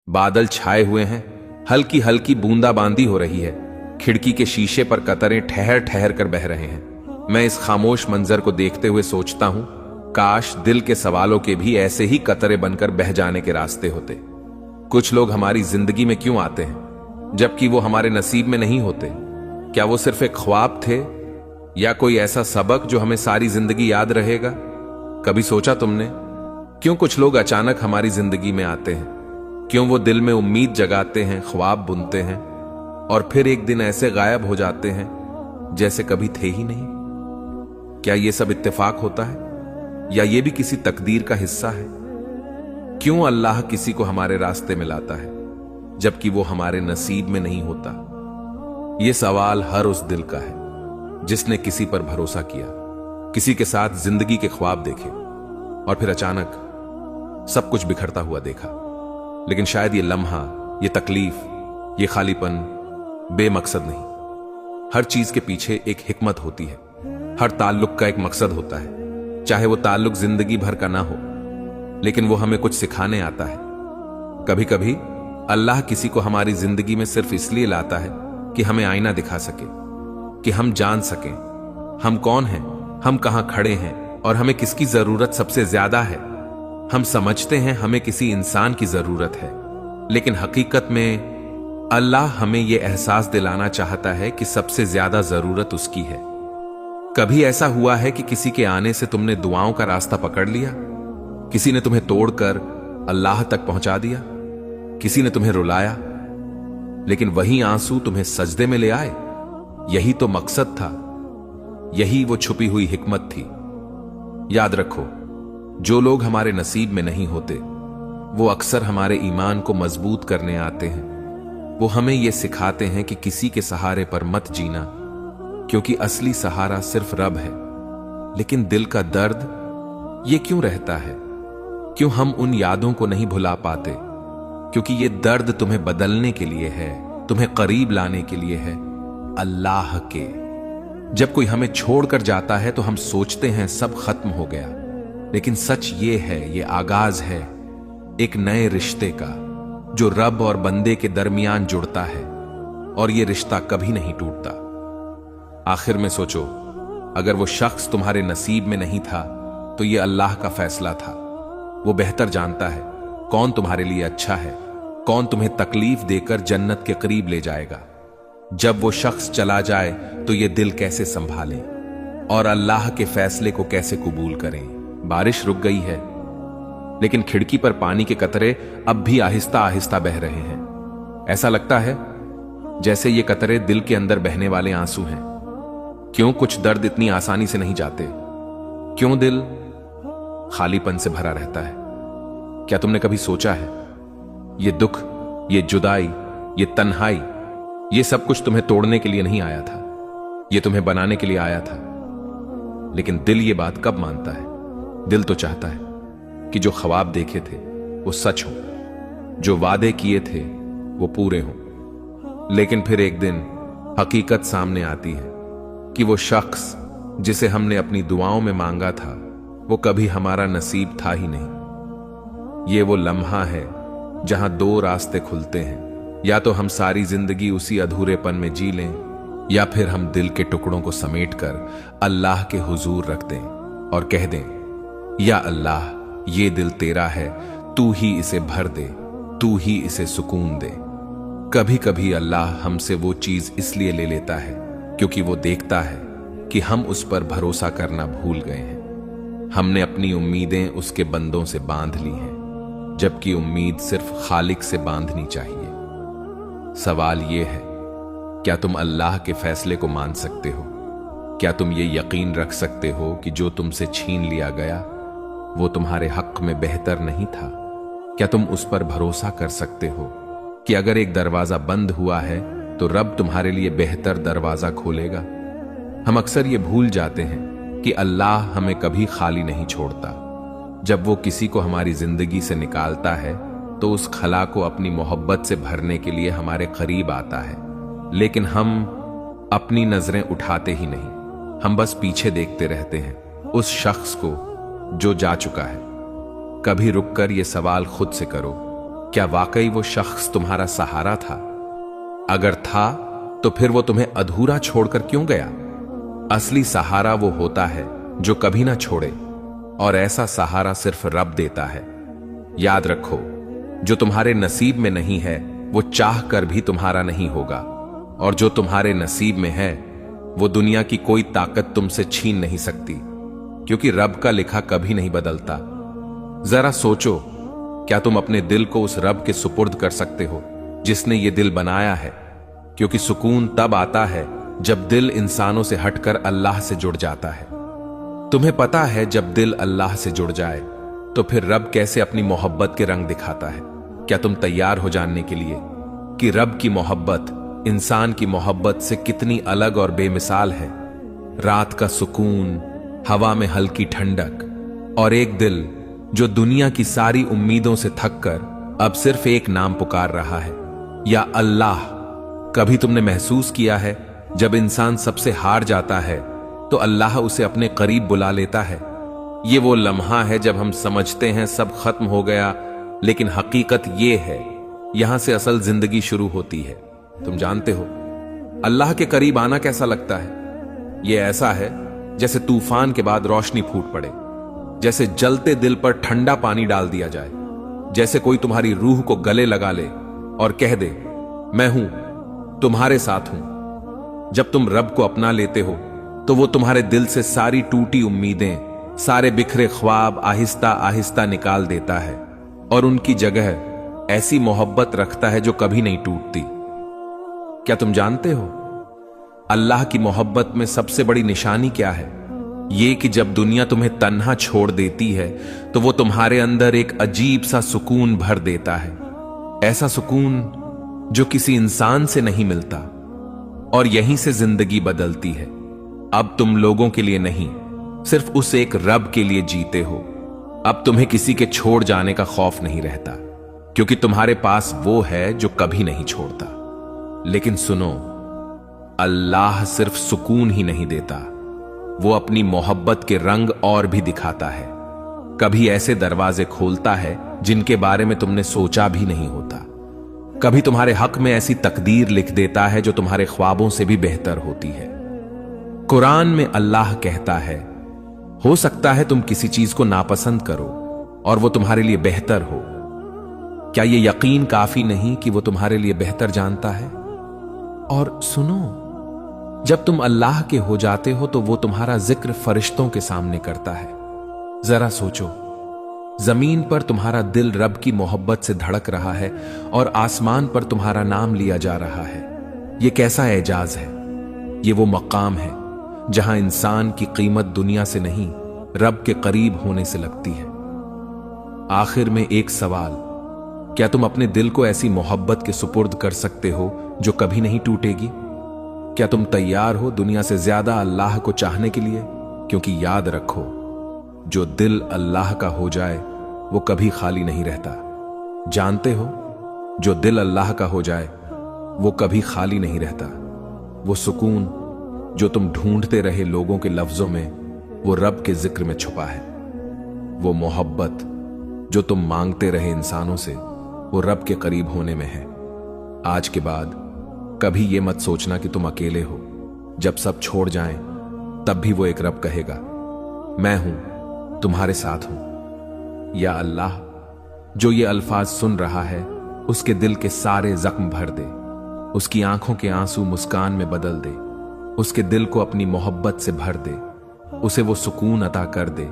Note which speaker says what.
Speaker 1: बादल छाए हुए हैं, हल्की हल्की बूंदाबांदी हो रही है। खिड़की के शीशे पर कतरे ठहर ठहर कर बह रहे हैं। मैं इस खामोश मंजर को देखते हुए सोचता हूं, काश दिल के सवालों के भी ऐसे ही कतरे बनकर बह जाने के रास्ते होते। कुछ लोग हमारी जिंदगी में क्यों आते हैं जबकि वो हमारे नसीब में नहीं होते? क्या वो सिर्फ एक ख्वाब थे या कोई ऐसा सबक जो हमें सारी जिंदगी याद रहेगा? कभी सोचा तुमने, क्यों कुछ लोग अचानक हमारी जिंदगी में आते हैं? क्यों वो दिल में उम्मीद जगाते हैं, ख्वाब बुनते हैं और फिर एक दिन ऐसे गायब हो जाते हैं जैसे कभी थे ही नहीं? क्या ये सब इत्तेफाक होता है या ये भी किसी तकदीर का हिस्सा है? क्यों अल्लाह किसी को हमारे रास्ते में लाता है जबकि वो हमारे नसीब में नहीं होता? ये सवाल हर उस दिल का है जिसने किसी पर भरोसा किया, किसी के साथ जिंदगी के ख्वाब देखे और फिर अचानक सब कुछ बिखरता हुआ देखा। लेकिन शायद ये लम्हा, ये तकलीफ, ये खालीपन बेमकसद नहीं। हर चीज के पीछे एक हिकमत होती है। हर ताल्लुक का एक मकसद होता है, चाहे वो ताल्लुक जिंदगी भर का ना हो, लेकिन वो हमें कुछ सिखाने आता है। कभी कभी अल्लाह किसी को हमारी जिंदगी में सिर्फ इसलिए लाता है कि हमें आईना दिखा सके, कि हम जान सकें हम कौन हैं, हम कहां खड़े हैं और हमें किसकी जरूरत सबसे ज्यादा है। हम समझते हैं हमें किसी इंसान की जरूरत है, लेकिन हकीकत में अल्लाह हमें यह एहसास दिलाना चाहता है कि सबसे ज्यादा जरूरत उसकी है। कभी ऐसा हुआ है कि किसी के आने से तुमने दुआओं का रास्ता पकड़ लिया? किसी ने तुम्हें तोड़कर अल्लाह तक पहुंचा दिया, किसी ने तुम्हें रुलाया, लेकिन वही आंसू तुम्हें सजदे में ले आए। यही तो मकसद था, यही वो छुपी हुई हिकमत थी। याद रखो, जो लोग हमारे नसीब में नहीं होते वो अक्सर हमारे ईमान को मजबूत करने आते हैं। वो हमें यह सिखाते हैं कि किसी के सहारे पर मत जीना, क्योंकि असली सहारा सिर्फ रब है। लेकिन दिल का दर्द ये क्यों रहता है? क्यों हम उन यादों को नहीं भुला पाते? क्योंकि ये दर्द तुम्हें बदलने के लिए है, तुम्हें करीब लाने के लिए है अल्लाह के। जब कोई हमें छोड़कर जाता है तो हम सोचते हैं सब खत्म हो गया, लेकिन सच ये है, ये आगाज है एक नए रिश्ते का जो रब और बंदे के दरमियान जुड़ता है, और ये रिश्ता कभी नहीं टूटता। आखिर में सोचो, अगर वो शख्स तुम्हारे नसीब में नहीं था तो ये अल्लाह का फैसला था। वो बेहतर जानता है कौन तुम्हारे लिए अच्छा है, कौन तुम्हें तकलीफ देकर जन्नत के करीब ले जाएगा। जब वो शख्स चला जाए तो ये दिल कैसे संभालें और अल्लाह के फैसले को कैसे कबूल करें? बारिश रुक गई है, लेकिन खिड़की पर पानी के कतरे अब भी आहिस्ता आहिस्ता बह रहे हैं। ऐसा लगता है जैसे ये कतरे दिल के अंदर बहने वाले आंसू हैं। क्यों कुछ दर्द इतनी आसानी से नहीं जाते? क्यों दिल खालीपन से भरा रहता है? क्या तुमने कभी सोचा है, ये दुख, ये जुदाई, ये तन्हाई, ये सब कुछ तुम्हें तोड़ने के लिए नहीं आया था, ये तुम्हें बनाने के लिए आया था। लेकिन दिल ये बात कब मानता है? दिल तो चाहता है कि जो ख्वाब देखे थे वो सच हो, जो वादे किए थे वो पूरे हों। लेकिन फिर एक दिन हकीकत सामने आती है कि वो शख्स जिसे हमने अपनी दुआओं में मांगा था वो कभी हमारा नसीब था ही नहीं। ये वो लम्हा है जहां दो रास्ते खुलते हैं, या तो हम सारी जिंदगी उसी अधूरेपन में जी लें, या फिर हम दिल के टुकड़ों को समेटकर अल्लाह के हुजूर रख दें और कह दें, या अल्लाह, ये दिल तेरा है, तू ही इसे भर दे, तू ही इसे सुकून दे। कभी कभी अल्लाह हमसे वो चीज इसलिए ले लेता है क्योंकि वो देखता है कि हम उस पर भरोसा करना भूल गए हैं। हमने अपनी उम्मीदें उसके बंदों से बांध ली हैं, जबकि उम्मीद सिर्फ खालिक से बांधनी चाहिए। सवाल ये है, क्या तुम अल्लाह के फैसले को मान सकते हो? क्या तुम ये यकीन रख सकते हो कि जो तुमसे छीन लिया गया वो तुम्हारे हक में बेहतर नहीं था? क्या तुम उस पर भरोसा कर सकते हो कि अगर एक दरवाजा बंद हुआ है तो रब तुम्हारे लिए बेहतर दरवाजा खोलेगा? हम अक्सर ये भूल जाते हैं कि अल्लाह हमें कभी खाली नहीं छोड़ता। जब वो किसी को हमारी जिंदगी से निकालता है तो उस खला को अपनी मोहब्बत से भरने के लिए हमारे करीब आता है। लेकिन हम अपनी नजरें उठाते ही नहीं, हम बस पीछे देखते रहते हैं उस शख्स को जो जा चुका है। कभी रुककर ये सवाल खुद से करो, क्या वाकई वो शख्स तुम्हारा सहारा था? अगर था तो फिर वो तुम्हें अधूरा छोड़कर क्यों गया? असली सहारा वो होता है जो कभी ना छोड़े, और ऐसा सहारा सिर्फ रब देता है। याद रखो, जो तुम्हारे नसीब में नहीं है वो चाह कर भी तुम्हारा नहीं होगा, और जो तुम्हारे नसीब में है वो दुनिया की कोई ताकत तुमसे छीन नहीं सकती, क्योंकि रब का लिखा कभी नहीं बदलता। जरा सोचो, क्या तुम अपने दिल को उस रब के सुपुर्द कर सकते हो जिसने ये दिल बनाया है? क्योंकि सुकून तब आता है जब दिल इंसानों से हटकर अल्लाह से जुड़ जाता है। तुम्हें पता है, जब दिल अल्लाह से जुड़ जाए तो फिर रब कैसे अपनी मोहब्बत के रंग दिखाता है? क्या तुम तैयार हो जानने के लिए कि रब की मोहब्बत इंसान की मोहब्बत से कितनी अलग और बेमिसाल है? रात का सुकून, हवा में हल्की ठंडक, और एक दिल जो दुनिया की सारी उम्मीदों से थककर अब सिर्फ एक नाम पुकार रहा है, या अल्लाह। कभी तुमने महसूस किया है, जब इंसान सबसे हार जाता है तो अल्लाह उसे अपने करीब बुला लेता है? ये वो लम्हा है जब हम समझते हैं सब खत्म हो गया, लेकिन हकीकत ये है, यहां से असल जिंदगी शुरू होती है। तुम जानते हो अल्लाह के करीब आना कैसा लगता है? ये ऐसा है जैसे तूफान के बाद रोशनी फूट पड़े, जैसे जलते दिल पर ठंडा पानी डाल दिया जाए, जैसे कोई तुम्हारी रूह को गले लगा ले और कह दे, मैं हूं, तुम्हारे साथ हूं। जब तुम रब को अपना लेते हो तो वो तुम्हारे दिल से सारी टूटी उम्मीदें, सारे बिखरे ख्वाब आहिस्ता आहिस्ता निकाल देता है, और उनकी जगह ऐसी मोहब्बत रखता है जो कभी नहीं टूटती। क्या तुम जानते हो अल्लाह की मोहब्बत में सबसे बड़ी निशानी क्या है? ये कि जब दुनिया तुम्हें तन्हा छोड़ देती है तो वो तुम्हारे अंदर एक अजीब सा सुकून भर देता है, ऐसा सुकून जो किसी इंसान से नहीं मिलता, और यहीं से जिंदगी बदलती है। अब तुम लोगों के लिए नहीं, सिर्फ उस एक रब के लिए जीते हो। अब तुम्हें किसी के छोड़ जाने का खौफ नहीं रहता, क्योंकि तुम्हारे पास वो है जो कभी नहीं छोड़ता। लेकिन सुनो, अल्लाह सिर्फ सुकून ही नहीं देता, वो अपनी मोहब्बत के रंग और भी दिखाता है। कभी ऐसे दरवाजे खोलता है जिनके बारे में तुमने सोचा भी नहीं होता। कभी तुम्हारे हक में ऐसी तकदीर लिख देता है जो तुम्हारे ख्वाबों से भी बेहतर होती है। कुरान में अल्लाह कहता है, हो सकता है तुम किसी चीज को नापसंद करो और वो तुम्हारे लिए बेहतर हो। क्या यह यकीन काफी नहीं कि वो तुम्हारे लिए बेहतर जानता है? और सुनो, जब तुम अल्लाह के हो जाते हो तो वो तुम्हारा जिक्र फरिश्तों के सामने करता है। जरा सोचो, जमीन पर तुम्हारा दिल रब की मोहब्बत से धड़क रहा है और आसमान पर तुम्हारा नाम लिया जा रहा है। ये कैसा एजाज है! ये वो मकाम है जहां इंसान की कीमत दुनिया से नहीं, रब के करीब होने से लगती है। आखिर में एक सवाल, क्या तुम अपने दिल को ऐसी मोहब्बत के सुपुर्द कर सकते हो जो कभी नहीं टूटेगी? क्या तुम तैयार हो दुनिया से ज्यादा अल्लाह को चाहने के लिए? क्योंकि याद रखो, जो दिल अल्लाह का हो जाए वो कभी खाली नहीं रहता। जानते हो, जो दिल अल्लाह का हो जाए वो कभी खाली नहीं रहता। वो सुकून जो तुम ढूंढते रहे लोगों के लफ्जों में, वो रब के जिक्र में छुपा है। वो मोहब्बत जो तुम मांगते रहे इंसानों से, वो रब के करीब होने में है। आज के बाद कभी ये मत सोचना कि तुम अकेले हो। जब सब छोड़ जाएं, तब भी वो एक रब कहेगा, मैं हूं, तुम्हारे साथ हूं। या अल्लाह, जो ये अल्फाज सुन रहा है उसके दिल के सारे जख्म भर दे, उसकी आंखों के आंसू मुस्कान में बदल दे, उसके दिल को अपनी मोहब्बत से भर दे, उसे वो सुकून अता कर दे